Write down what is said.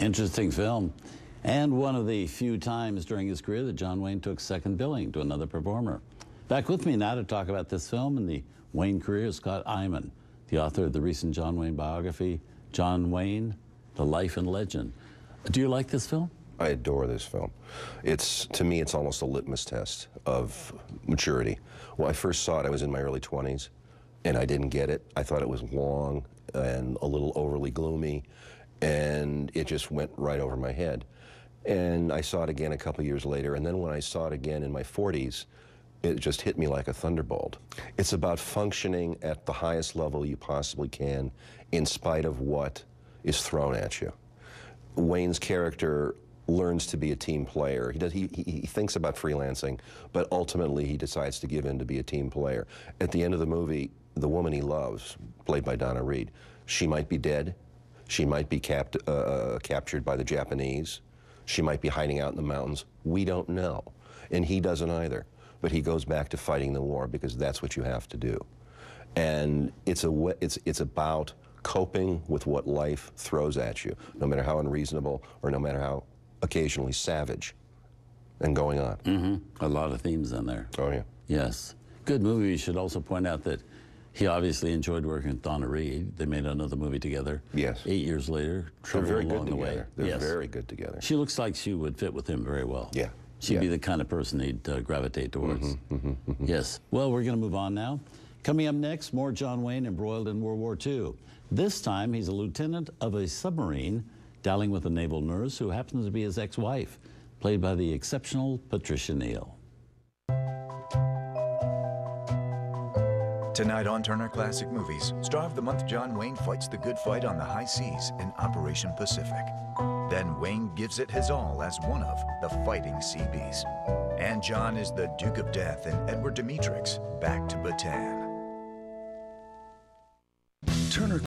Interesting film. And one of the few times during his career that John Wayne took second billing to another performer. Back with me now to talk about this film and the Wayne career is Scott Eyman, the author of the recent John Wayne biography, John Wayne, The Life and Legend. Do you like this film? I adore this film. To me, it's almost a litmus test of maturity. When I first saw it, I was in my early 20s, and I didn't get it. I thought it was long and a little overly gloomy, and it just went right over my head. And I saw it again a couple years later, and then when I saw it again in my 40s, it just hit me like a thunderbolt. It's about functioning at the highest level you possibly can in spite of what is thrown at you. Wayne's character learns to be a team player. He thinks about freelancing, but ultimately he decides to give in to be a team player. At the end of the movie, the woman he loves, played by Donna Reed, she might be dead, she might be captured by the Japanese, she might be hiding out in the mountains. We don't know, and he doesn't either. But he goes back to fighting the war because that's what you have to do. And it's about coping with what life throws at you, no matter how unreasonable or no matter how occasionally savage, and going on. A lot of themes in there. Oh, yeah. Yes. Good movie. You should also point out that he obviously enjoyed working with Donna Reed. They made another movie together. Yes. 8 years later, They're very along good the way. together. They're Yes. very good together. She looks like she would fit with him very well. Yeah. She'd be the kind of person he'd gravitate towards. Yes. Well, we're going to move on now. Coming up next, more John Wayne embroiled in World War II. This time, he's a lieutenant of a submarine dallying with a naval nurse who happens to be his ex-wife, played by the exceptional Patricia Neal. Tonight on Turner Classic Movies, Star of the Month John Wayne fights the good fight on the high seas in Operation Pacific. Then Wayne gives it his all as one of the fighting Seabees. And John is the Duke of Death in Edward Dmytryk's Back to Bataan. Turner